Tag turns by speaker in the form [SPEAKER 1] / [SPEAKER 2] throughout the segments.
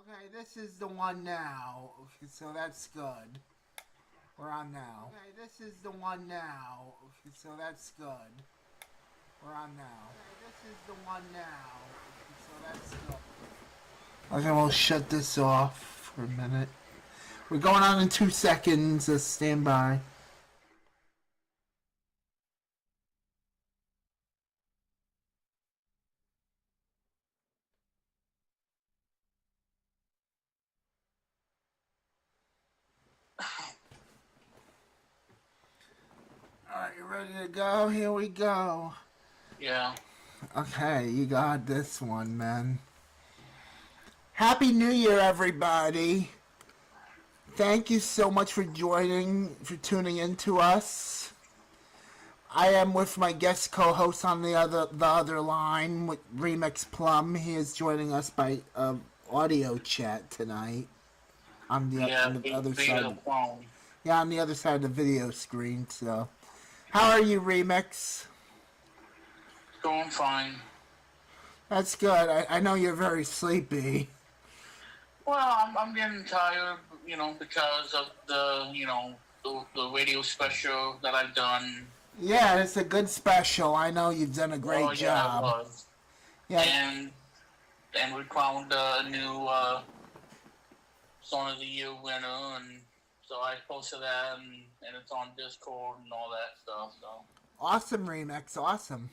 [SPEAKER 1] Okay, this is the one now. Okay, so that's good. We're on now. Okay, this is the one now. Okay, so that's good. We're on now. Okay, this is the one now. Okay, so that's good. Okay, we'll shut this off for a minute. We're going on in 2 seconds. Stand by. Alright, you ready to go? Here we go.
[SPEAKER 2] Yeah.
[SPEAKER 1] Okay, you got this one, man. Happy New Year, everybody. Thank you so much for tuning in to us. I am with my guest co-host on the other line with Remix Plum. He is joining us by audio chat tonight
[SPEAKER 2] Yeah,
[SPEAKER 1] on the other
[SPEAKER 2] via
[SPEAKER 1] side.
[SPEAKER 2] phone.
[SPEAKER 1] Yeah, on the other side of the video screen. So, how are you, Remix?
[SPEAKER 2] Going fine.
[SPEAKER 1] That's good. I know you're very sleepy.
[SPEAKER 2] Well, I'm getting tired, because of the radio special that I've done.
[SPEAKER 1] Yeah, it's a good special. I know you've done a
[SPEAKER 2] Oh,
[SPEAKER 1] great
[SPEAKER 2] yeah, it
[SPEAKER 1] job.
[SPEAKER 2] was.
[SPEAKER 1] Yeah,
[SPEAKER 2] And and we crowned a new Song of the Year winner, and so I posted that, and it's on Discord and all that stuff. So
[SPEAKER 1] awesome, Remix. Awesome.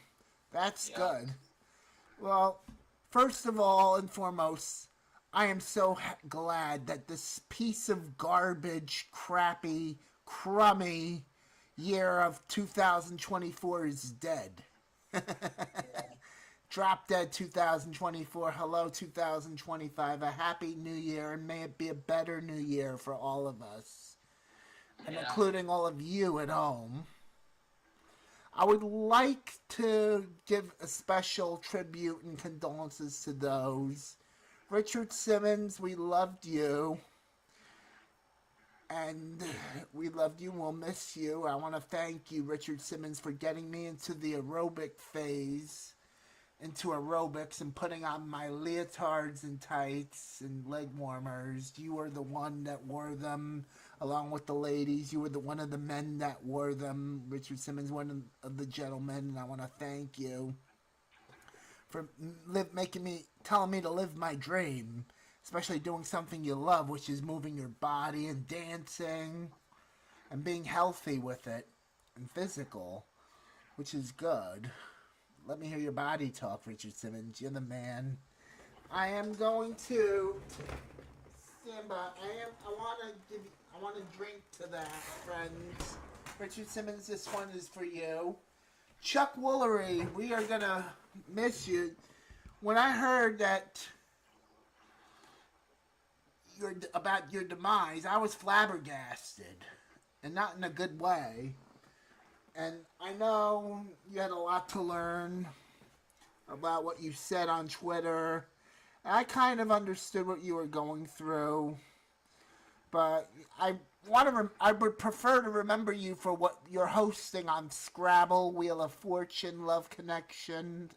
[SPEAKER 1] That's
[SPEAKER 2] yeah,
[SPEAKER 1] good. Well, first of all and foremost, I am so glad that this piece of garbage, crappy, crummy year of 2024 is dead.
[SPEAKER 2] yeah,
[SPEAKER 1] Drop dead 2024. Hello 2025. A happy new year, and may it be a better new year for all of us, and
[SPEAKER 2] yeah,
[SPEAKER 1] including all of you at home. I would like to give a special tribute and condolences to those. Richard Simmons, we loved you. And we loved you. We'll miss you. I want to thank you, Richard Simmons, for getting me into the aerobic phase, into aerobics, and putting on my leotards and tights and leg warmers. You were the one that wore them along with the ladies. You were one of the men that wore them. Richard Simmons, one of the gentlemen, and I want to thank you for telling me to live my dream, especially doing something you love, which is moving your body and dancing and being healthy with it and physical, which is good. Let me hear your body talk, Richard Simmons. You're the man. I am going to stand by. I want to give. I want to drink to that, friends. Richard Simmons, this one is for you. Chuck Woolery, we are gonna miss you. When I heard that about your demise, I was flabbergasted, and not in a good way. And I know you had a lot to learn about what you said on Twitter. I kind of understood what you were going through, but I would prefer to remember you for what you're hosting on Scrabble, Wheel of Fortune, Love Connection,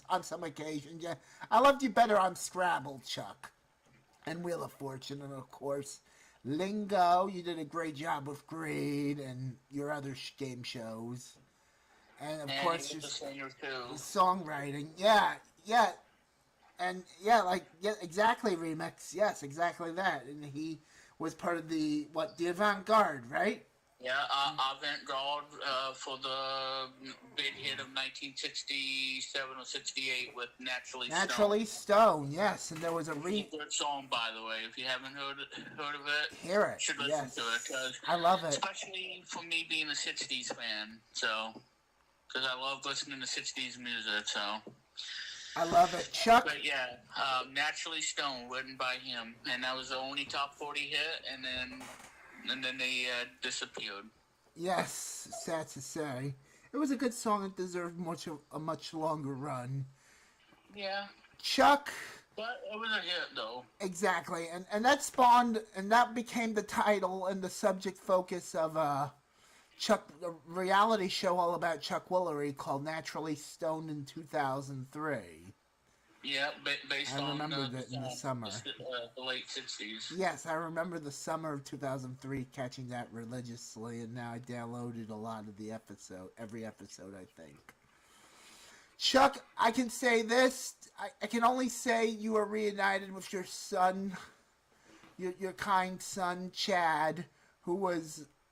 [SPEAKER 1] on some occasions. Yeah, I loved you better on Scrabble, Chuck, and Wheel of Fortune, and of course, Lingo. You did a great job with Greed and your other game shows, and of
[SPEAKER 2] and he
[SPEAKER 1] course,
[SPEAKER 2] was a singer
[SPEAKER 1] your
[SPEAKER 2] too.
[SPEAKER 1] songwriting. Yeah, yeah, and yeah, exactly, Remix. Yes, exactly that. And he was part of the avant garde, right?
[SPEAKER 2] Yeah, avant-garde for the big hit of 1967 or 68 with Naturally Stone.
[SPEAKER 1] Naturally Stone, yes, and there was a
[SPEAKER 2] It's a good song, by the way. If you haven't heard of it,
[SPEAKER 1] hear it.
[SPEAKER 2] you should listen
[SPEAKER 1] Yes,
[SPEAKER 2] to it. Cause,
[SPEAKER 1] I love it.
[SPEAKER 2] especially for me being a 60s fan. So, because I love listening to 60s music. So,
[SPEAKER 1] I love it, Chuck.
[SPEAKER 2] but yeah, Naturally Stone, written by him. And that was the only top 40 hit. And then they disappeared.
[SPEAKER 1] Yes, sad to say, it was a good song. It deserved a much longer run.
[SPEAKER 2] Yeah,
[SPEAKER 1] Chuck,
[SPEAKER 2] but it was a hit, though.
[SPEAKER 1] exactly, and that spawned and that became the title and the subject focus of Chuck, a reality show all about Chuck Woolery called Naturally Stoned in 2003.
[SPEAKER 2] Yeah, based
[SPEAKER 1] I
[SPEAKER 2] on
[SPEAKER 1] remembered
[SPEAKER 2] the
[SPEAKER 1] it in the
[SPEAKER 2] song,
[SPEAKER 1] summer.
[SPEAKER 2] the late 60s.
[SPEAKER 1] Yes, I remember the summer of 2003 catching that religiously, and now I downloaded a lot of the episode, every episode, I think. Chuck, I can say this. I can only say you are reunited with your son, your kind son, Chad, who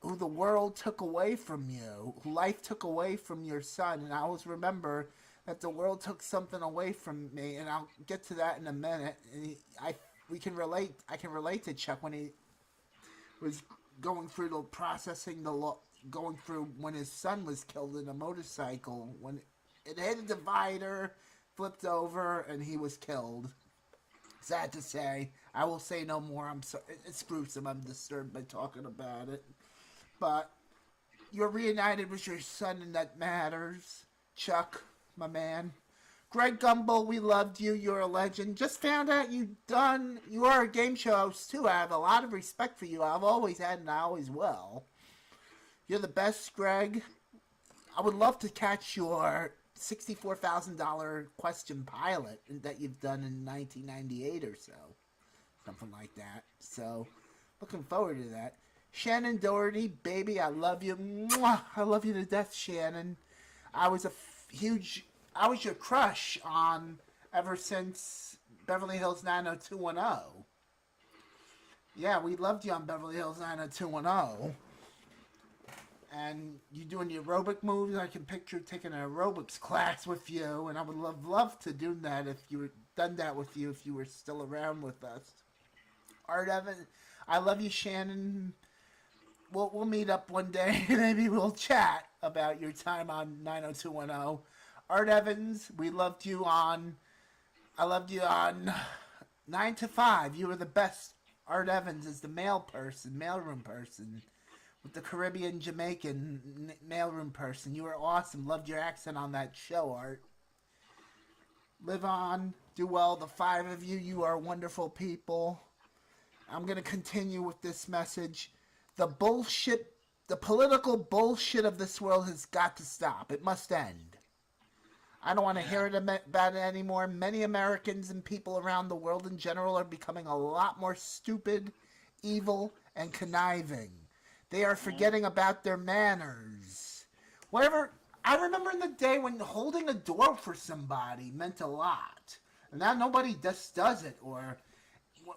[SPEAKER 1] the world took away from you, who life took away from your son. And I always remember that the world took something away from me, and I'll get to that in a minute. And we can relate. I can relate to Chuck when he was going through the processing going through when his son was killed in a motorcycle when it hit a divider, flipped over, and he was killed. Sad to say. I will say no more. I'm sorry. It's gruesome. I'm disturbed by talking about it. But you're reunited with your son, and that matters. Chuck, my man. Greg Gumbel, we loved you. You're a legend. Just found out you are a game show host, too. I have a lot of respect for you. I've always had and I always will. You're the best, Greg. I would love to catch your $64,000 question pilot that you've done in 1998 or so. Something like that. So, looking forward to that. Shannon Doherty, baby, I love you. Mwah! I love you to death, Shannon. I was your crush on ever since Beverly Hills 90210. Yeah, we loved you on Beverly Hills 90210. And you doing the aerobic moves. I can picture taking an aerobics class with you, and I would love to do that if you were done that with you if you were still around with us. Art Evans, I love you, Shannon. We'll meet up one day. Maybe we'll chat about your time on 90210. Art Evans, I loved you on 9 to 5. You were the best. Art Evans is the mailroom person. With the Caribbean Jamaican mailroom person. You were awesome. Loved your accent on that show, Art. Live on. Do well. The 5 of you, you are wonderful people. I'm going to continue with this message. The political bullshit of this world has got to stop. It must end. I don't want to hear about it anymore. Many Americans and people around the world in general are becoming a lot more stupid, evil, and conniving. They are forgetting about their manners. I remember in the day when holding a door for somebody meant a lot. And now nobody just does it. Or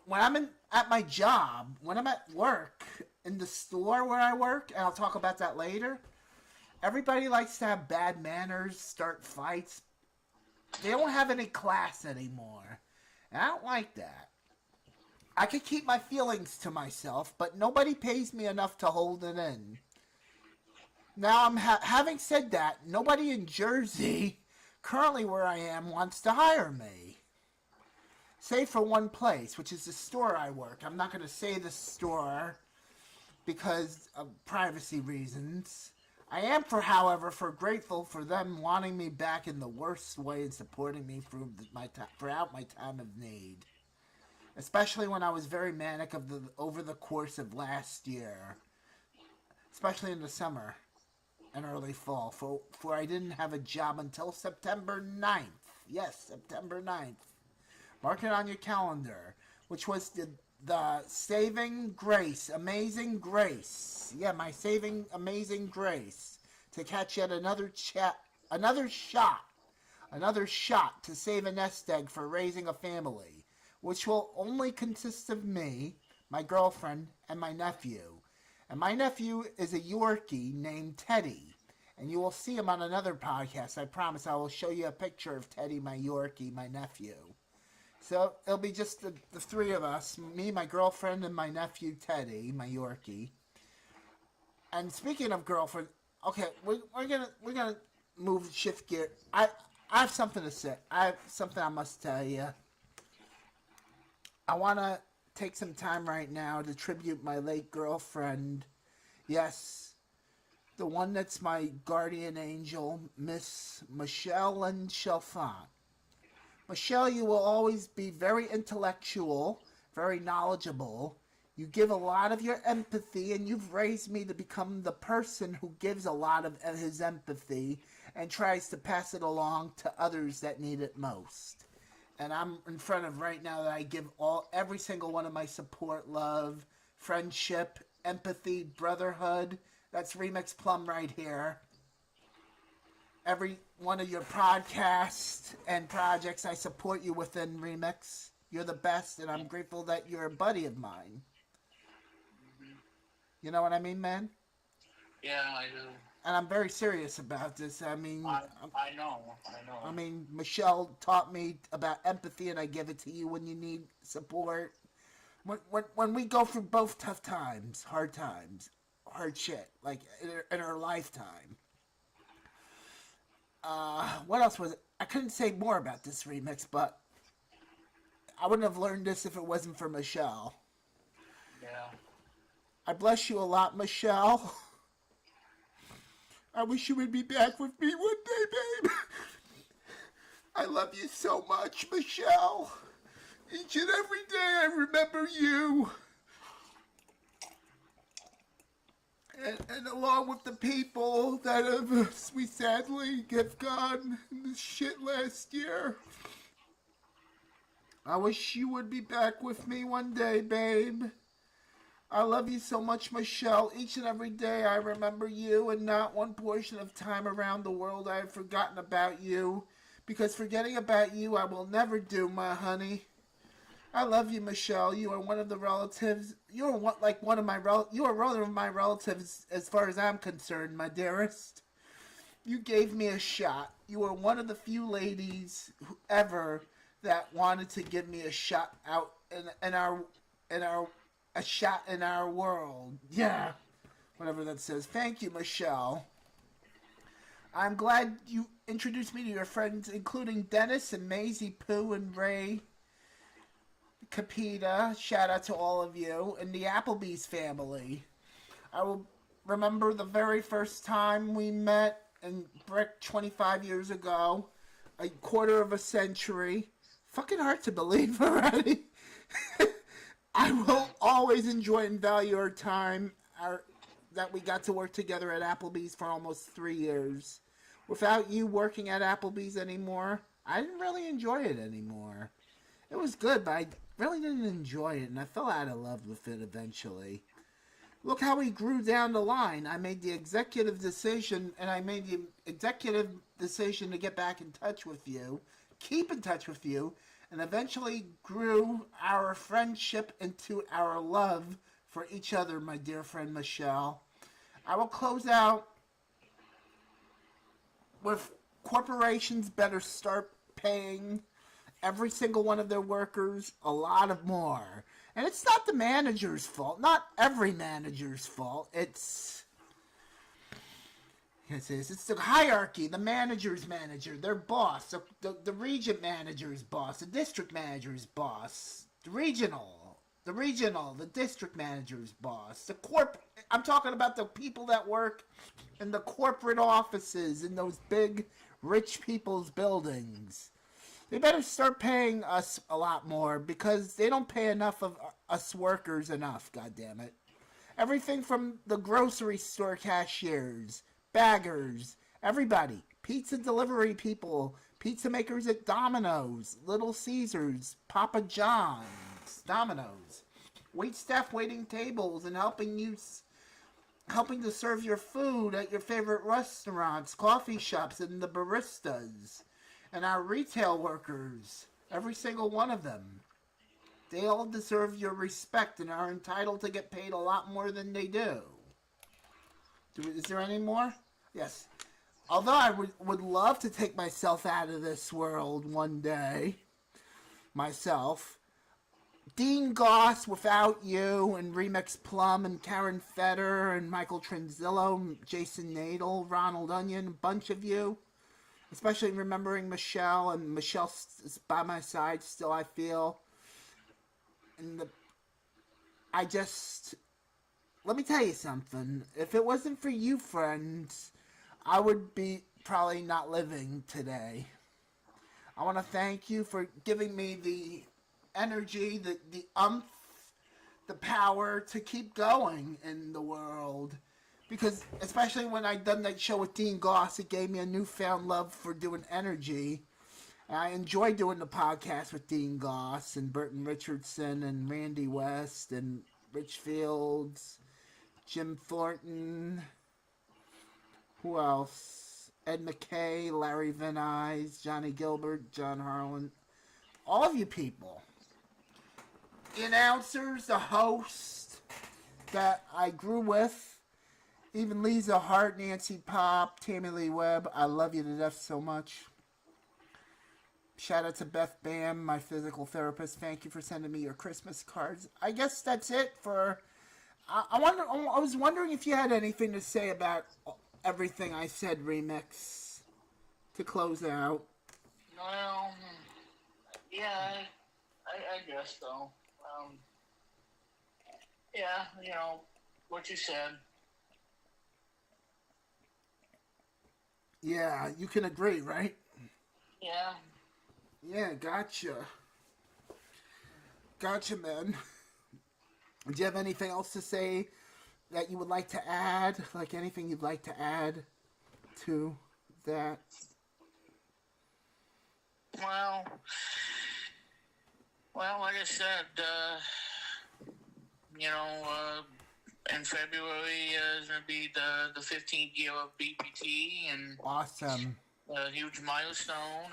[SPEAKER 1] when I'm at my job, when I'm at work, in the store where I work, and I'll talk about that later, everybody likes to have bad manners, start fights. They don't have any class anymore. And I don't like that. I could keep my feelings to myself, but nobody pays me enough to hold it in. Now, having said that, nobody in Jersey, currently where I am, wants to hire me. Save for one place, which is the store I work. I'm not going to say the store because of privacy reasons. I am, however, grateful for them wanting me back in the worst way and supporting me throughout my time of need. Especially when I was very manic over the course of last year. Especially in the summer and early fall. For I didn't have a job until September 9th. Yes, September 9th. Mark it on your calendar. Which was the Saving Grace. Amazing Grace. Yeah, my Saving Amazing Grace. To catch yet another shot to save a nest egg for raising a family. Which will only consist of me, my girlfriend, and my nephew. And my nephew is a Yorkie named Teddy. And you will see him on another podcast. I promise I will show you a picture of Teddy, my Yorkie, my nephew. So it'll be just the 3 of us, me, my girlfriend, and my nephew, Teddy, my Yorkie. And speaking of girlfriend, okay, we're gonna shift gear. I have something to say. I have something I must tell you. I want to take some time right now to tribute my late girlfriend. Yes, the one that's my guardian angel, Miss Michelle and Chalfant. Michelle, you will always be very intellectual, very knowledgeable. You give a lot of your empathy, and you've raised me to become the person who gives a lot of his empathy and tries to pass it along to others that need it most. And I'm in front of right now that I give every single one of my support, love, friendship, empathy, brotherhood. That's Remix Plum right here. Every one of your podcasts and projects I support you within Remix. You're the best, and I'm grateful that you're a buddy of mine. You know what I mean, man?
[SPEAKER 2] Yeah, I do.
[SPEAKER 1] And I'm very serious about this. I mean,
[SPEAKER 2] I know. I know.
[SPEAKER 1] I mean, Michelle taught me about empathy, and I give it to you when you need support. When we go through both tough times, hard shit, like in our lifetime. What else was it? I couldn't say more about this remix, but I wouldn't have learned this if it wasn't for Michelle.
[SPEAKER 2] Yeah.
[SPEAKER 1] I bless you a lot, Michelle. I wish you would be back with me one day, babe. I love you so much, Michelle. Each and every day I remember you. And along with the people that we sadly have gone in this shit last year. I wish you would be back with me one day, babe. I love you so much, Michelle. Each and every day I remember you, and not one portion of time around the world I have forgotten about you. Because forgetting about you I will never do, my honey. I love you, Michelle. You are one of the relatives. You are one of my relatives as far as I'm concerned, my dearest. You gave me a shot. You are one of the few ladies ever that wanted to give me a shot out in our a shot in our world. Yeah. Whatever that says. Thank you, Michelle. I'm glad you introduced me to your friends, including Dennis and Maisie Pooh and Ray Capita. Shout out to all of you. And the Applebee's family. I will remember the very first time we met in Brick 25 years ago. A quarter of a century. Fucking hard to believe already. I will always enjoy and value our time that we got to work together at Applebee's for almost 3 years. Without you working at Applebee's anymore, I didn't really enjoy it anymore. It was good, but I really didn't enjoy it, and I fell out of love with it eventually. Look how we grew down the line. I made the executive decision to get back in touch with you, keep in touch with you, and eventually grew our friendship into our love for each other, my dear friend Michelle. I will close out with corporations better start paying every single one of their workers a lot of more. And it's not the manager's fault. Not every manager's fault. It's the hierarchy, the manager's manager, their boss, the region manager's boss, the district manager's boss, the district manager's boss, I'm talking about the people that work in the corporate offices in those big rich people's buildings. They better start paying us a lot more because they don't pay enough of us workers enough, goddammit. Everything from the grocery store cashiers, baggers, everybody, pizza delivery people, pizza makers at Domino's, Little Caesars, Papa John's, Domino's, wait staff waiting tables and helping to serve your food at your favorite restaurants, coffee shops, and the baristas, and our retail workers, every single one of them. They all deserve your respect and are entitled to get paid a lot more than they do. Is there any more? Yes. Although I would love to take myself out of this world one day, myself, Dean Goss without you, and Remix Plum, and Karen Fetter, and Michael Tranzillo, Jason Nadel, Ronald Onion, a bunch of you, especially remembering Michelle, and Michelle is by my side still, I feel. And let me tell you something. If it wasn't for you, friends, I would be probably not living today. I want to thank you for giving me the energy, the the power to keep going in the world. Because especially when I done that show with Dean Goss, it gave me a newfound love for doing energy. I enjoy doing the podcast with Dean Goss and Burton Richardson and Randy West and Rich Fields, Jim Thornton. Who else? Ed McKay, Larry Van Nuys, Johnny Gilbert, John Harlan. All of you people. The announcers, the host that I grew with. Even Lisa Hart, Nancy Pop, Tammy Lee Webb. I love you to death so much. Shout out to Beth Bam, my physical therapist. Thank you for sending me your Christmas cards. I guess that's it for... I was wondering if you had anything to say about Everything I Said remix to close out.
[SPEAKER 2] Well, yeah, I guess so. Yeah, what you said.
[SPEAKER 1] Yeah, you can agree, right?
[SPEAKER 2] Yeah.
[SPEAKER 1] Yeah, gotcha. Gotcha, man. Do you have anything else to say that you would like to add? Like anything you'd like to add to that?
[SPEAKER 2] Well, like I said, in February is going to be the 15th year of BPT, and
[SPEAKER 1] Awesome.
[SPEAKER 2] a huge milestone,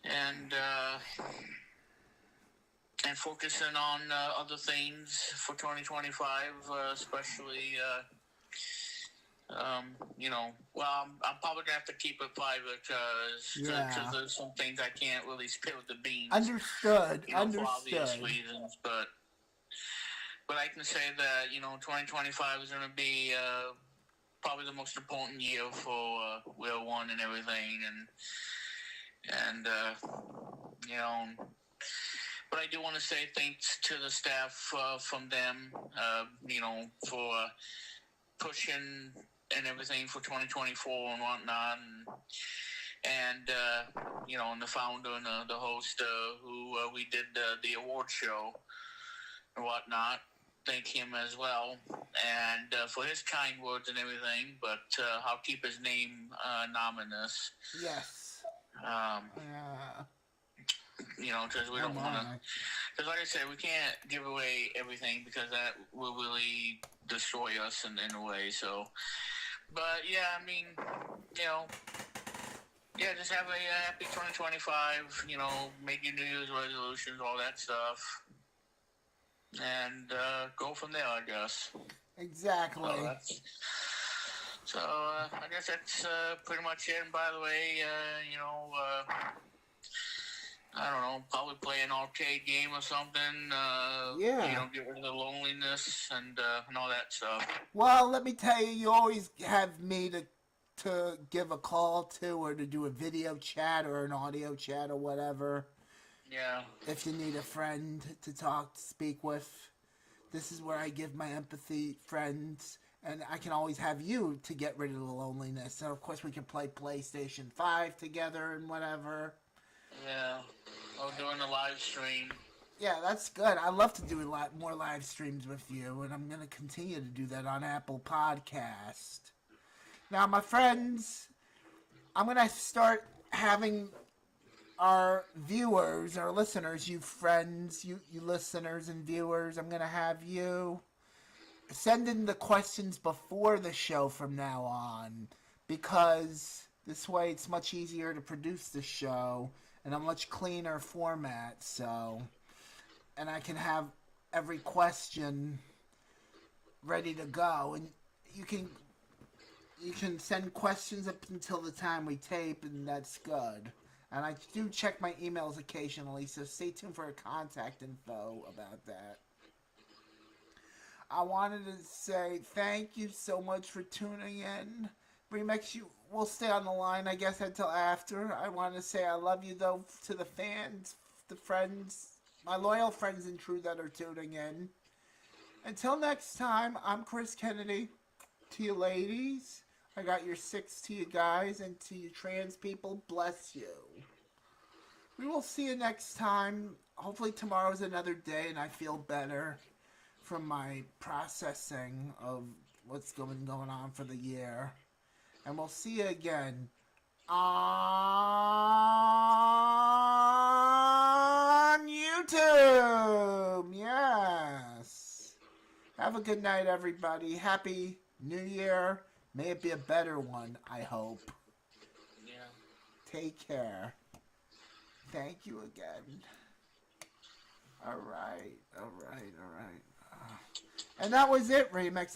[SPEAKER 2] and focusing on other things for 2025, especially. I'm probably gonna have to keep it private because there's some things I can't really spill the beans.
[SPEAKER 1] Understood.
[SPEAKER 2] For obvious reasons, but I can say that 2025 is gonna be probably the most important year for Wheel One and everything, and But I do want to say thanks to the staff from them, for pushing and everything for 2024 and whatnot, and the founder and the host who we did the award show and whatnot. Thank him as well, and for his kind words and everything. But I'll keep his name anonymous.
[SPEAKER 1] Yes.
[SPEAKER 2] Because we don't want to. Because like I said, we can't give away everything because that will really destroy us in a way. So, but yeah, I mean, just have a happy 2025. Make your New Year's resolutions, all that stuff, and go from there, I guess.
[SPEAKER 1] Exactly.
[SPEAKER 2] So I guess that's pretty much it. And by the way, I don't know, probably play an arcade game or something. Get rid of the loneliness and all that stuff.
[SPEAKER 1] Well, let me tell you, you always have me to give a call to, or to do a video chat or an audio chat or whatever.
[SPEAKER 2] Yeah.
[SPEAKER 1] If you need a friend to speak with, this is where I give my empathy friends. And I can always have you to get rid of the loneliness. And of course we can play PlayStation 5 together and whatever.
[SPEAKER 2] Yeah. Oh, doing a live stream.
[SPEAKER 1] Yeah, that's good. I love to do a lot more live streams with you, and I'm going to continue to do that on Apple Podcast. Now, my friends, I'm going to start having our viewers, our listeners, you friends, you listeners and viewers, I'm going to have you send in the questions before the show from now on, because this way it's much easier to produce the show in a much cleaner format, and I can have every question ready to go, and you can send questions up until the time we tape, and that's good. And I do check my emails occasionally, so stay tuned for a contact info about that. I wanted to say thank you so much for tuning in. Remix, you will stay on the line, I guess, until after. I want to say I love you, though, to the fans, the friends, my loyal friends and crew that are tuning in. Until next time, I'm Chris Kennedy. To you ladies, I got your 6 to you guys, and to you trans people, bless you. We will see you next time. Hopefully tomorrow's another day and I feel better from my processing of what's going on for the year. And we'll see you again. on YouTube. Yes. Have a good night, everybody. Happy New Year. May it be a better one, I hope.
[SPEAKER 2] Yeah.
[SPEAKER 1] Take care. Thank you again. All right. And that was it, Remix.